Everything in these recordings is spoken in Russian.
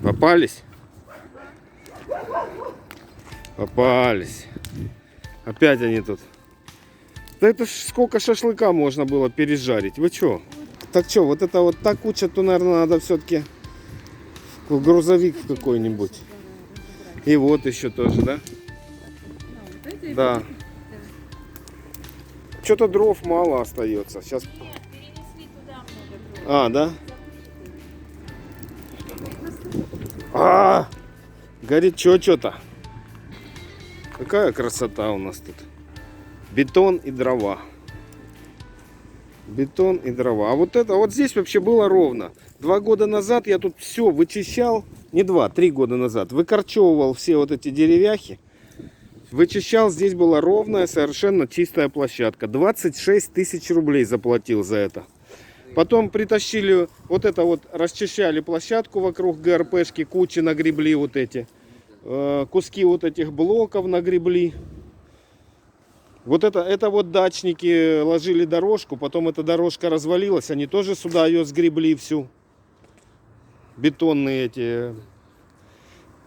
Попались? Попались. Опять они тут. Да это ж сколько шашлыка можно было пережарить. Вы чё? Так что, вот это вот так учат, то, наверное, надо все-таки в грузовик какой-нибудь. И вот еще тоже, да? Да. Что-то дров мало остается. Сейчас. А, да? Горячо что-то. Какая красота у нас тут. Бетон и дрова. Бетон и дрова. А вот это, вот здесь вообще было ровно. 2 года назад я тут все вычищал. Не 2, 3 года назад. Выкорчевывал все вот эти деревяхи. Вычищал. Здесь была ровная, совершенно чистая площадка. 26 тысяч рублей заплатил за это. Потом притащили, вот это вот, расчищали площадку вокруг ГРПшки. Кучи нагребли вот эти. Куски вот этих блоков нагребли. Вот это вот дачники ложили дорожку, потом эта дорожка развалилась, они тоже сюда ее сгребли всю. Бетонные эти.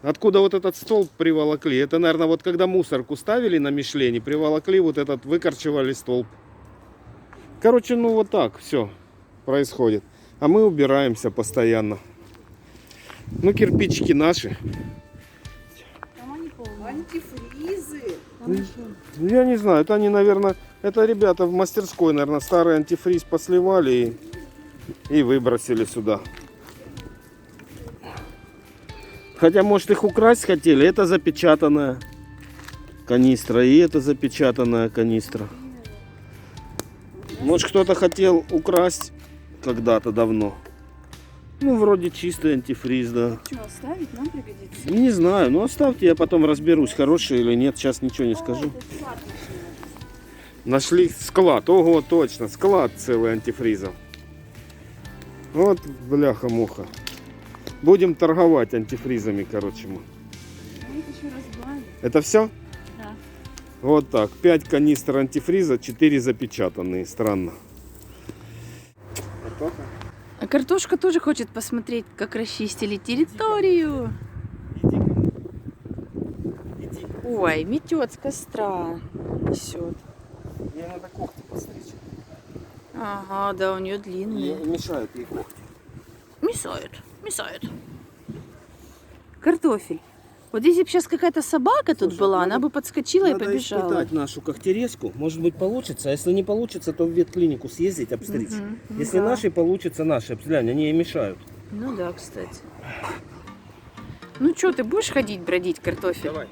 Откуда вот этот столб приволокли? Это, наверное, вот когда мусорку ставили на Мишлене, приволокли вот этот, выкорчевали столб. Короче, ну вот так все происходит. А мы убираемся постоянно. Ну, кирпичики наши. Антифризы. Я не знаю, это они, наверное, это ребята в мастерской, наверное, старый антифриз посливали и выбросили сюда. Хотя, может, их украсть хотели. Это запечатанная канистра, и это запечатанная канистра. Может, кто-то хотел украсть когда-то давно. Ну, вроде чистый антифриз, да. Что, оставить нам пригодится? Не знаю, ну оставьте, я потом разберусь, хороший или нет, сейчас ничего не скажу. Нашли склад, ого, точно, склад целый антифризов. Вот бляха-муха. Будем торговать антифризами, короче, мы. Это все? Да. Вот так, 5 канистр антифриза, 4 запечатанные, странно. А картошка тоже хочет посмотреть, как расчистили территорию. Иди. Ой, метет с костра. Несет. Ей надо когти подстричь. Ага, да, у нее длинные. Мешают ей когти. Мешают. Картофель. Вот если бы сейчас какая-то собака тут была, она бы подскочила и побежала. Надо испытать нашу когтерезку. Может быть, получится. А если не получится, то в ветклинику съездить, обстричь. Если да. наши, получится наши. Глянь, они ей мешают. Ну да, кстати. Ну что, ты будешь ходить, бродить картофель? Давай.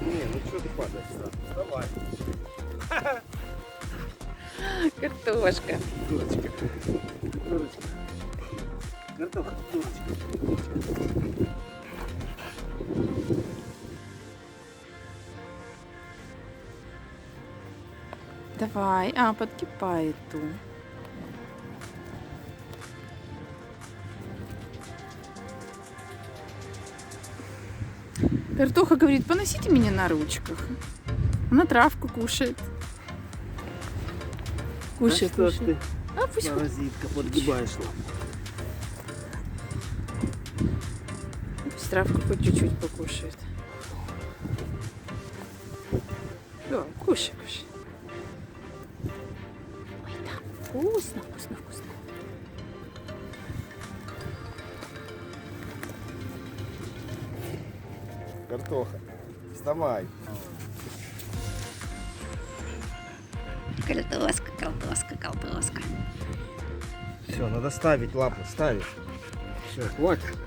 Не, ну что ты падаешь? Давай. Картошка. Дурочка. Картоха, дурочка. Давай. Подкипает тут. Картоха говорит, поносите меня на ручках. Она травку кушает. Кушает. Ты, Пусть паразитка, подгибаешь лапу. пусть травку хоть чуть-чуть покушает. Да, кушай. Ой, да, вкусно. Картоха, вставай. Картошка. Все, надо ставить лапу, ставить. Все, хватит.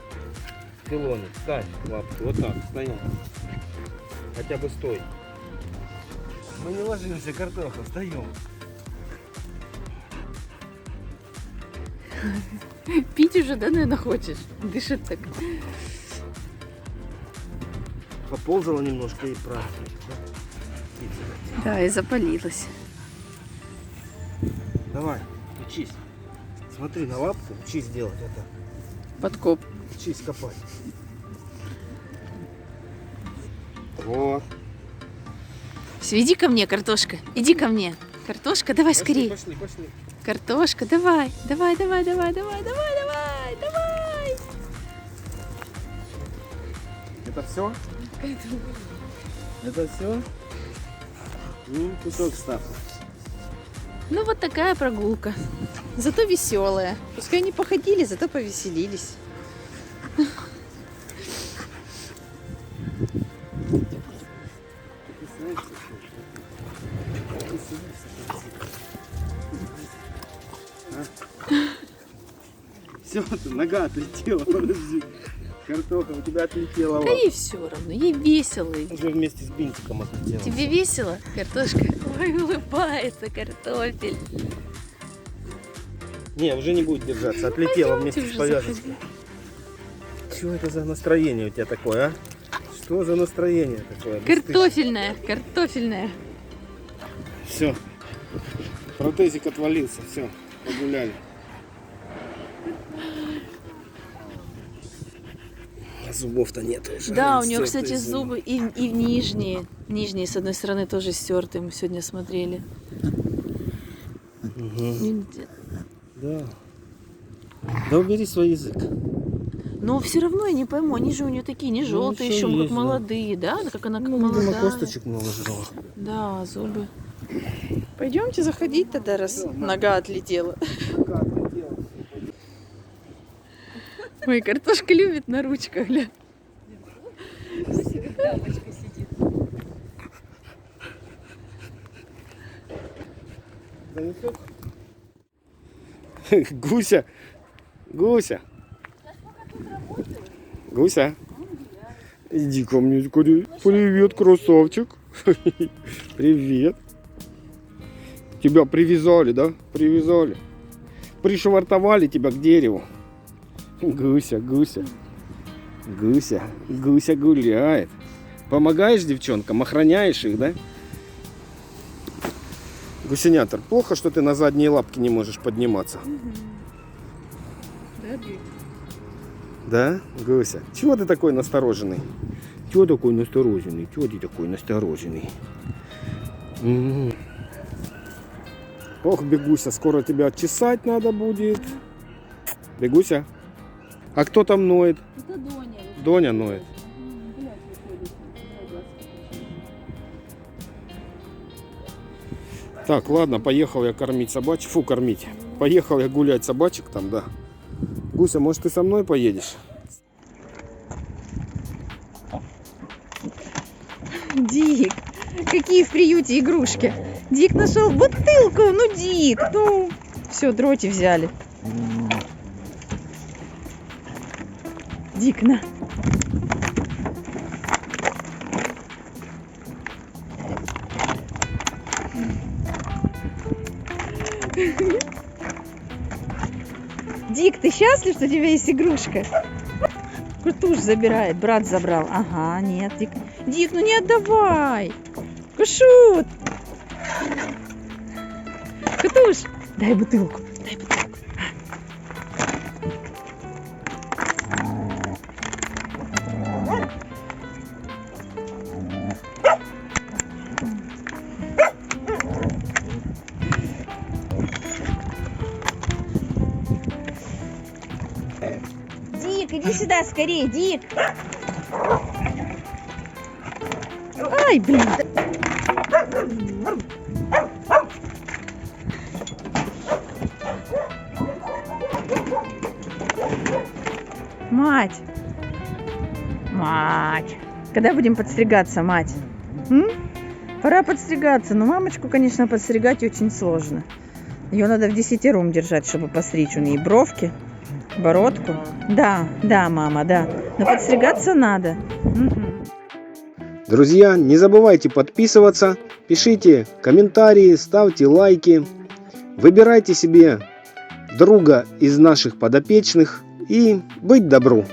Пилоны, ставь лапу. Вот так, стоим. Хотя бы стой. Мы не ложимся, картоха, встаем. Пить уже, да, наверное, хочешь? Дышит так. Поползала немножко и правда. Да, и запалилась. Давай, учись. Смотри на лапку, учись делать это. Подкоп. Учись копать. Вот. Все, иди ко мне, картошка. Иди ко мне. Картошка, давай скорее. Пошли. Картошка, давай. Давай. Это все? Это все? Ну, кусок став. Ну вот такая прогулка. Зато веселая. Пускай не походили, зато повеселились. Все, нога отлетела, подожди. Картоха у тебя отлетела. Да ей все равно, ей весело. Уже вместе с бинтиком отлетела. Тебе весело, картошка? Ой, улыбается картофель. Не, уже не будет держаться, отлетела Пойдемте вместе с уже, повязкой. заходи. Что это за настроение у тебя такое, а? Что за настроение такое? Картофельная. Все. Протезик отвалился, все, погуляли. Зубов-то нет уже. Да, у нее, Стертые кстати, зубы и нижние. Нижние, с одной стороны, тоже стертые. Мы сегодня смотрели. Угу. Да. Да убери свой язык. Но все равно я не пойму, они же у нее такие не желтые, еще еще как есть, да. молодые, да? Как она как Ну, видимо, молодая. косточек много жрала. Да, зубы. Пойдемте заходить тогда, раз нога отлетела. Ой, картошка любит на ручках, гля. Гуся. Гуся. Иди ко мне скорее. Привет, красавчик. Привет. Тебя привязали, да? Привязали. Пришвартовали тебя к дереву. Гуся гуляет. Помогаешь девчонкам, охраняешь их, да? Гусенятор, плохо, что ты на задние лапки не можешь подниматься. Да, Гуся? Чего ты такой настороженный? Чего такой настороженный? Чего ты такой настороженный? Ох, Бегуся, скоро тебя чесать надо будет. Бегуся? А кто там ноет? Это Доня. Доня ноет. Так, ладно, поехал я кормить собачек. Фу, кормить. Поехал я гулять собачек там, да. Гуся, может, ты со мной поедешь? Дик, какие в приюте игрушки. Дик нашел бутылку, ну Дик, ну. Все, дроти взяли. Дик, на. Дик, ты счастлив, что у тебя есть игрушка? Кутуш забирает, брат забрал. Ага, нет, Дик. Дик, ну не отдавай. Кушут. Кутуш, дай бутылку. Дай бутылку. Дик, иди сюда скорее, Дик. Ай, блин. Мать. Мать. Когда будем подстригаться, мать? М? Пора подстригаться. Но мамочку, конечно, подстригать очень сложно. Ее надо в десятером держать, чтобы постричь. У нее бровки, бородку. Да, мама, да. Но подстригаться надо. Друзья, не забывайте подписываться, пишите комментарии, ставьте лайки. Выбирайте себе друга из наших подопечных и быть добру.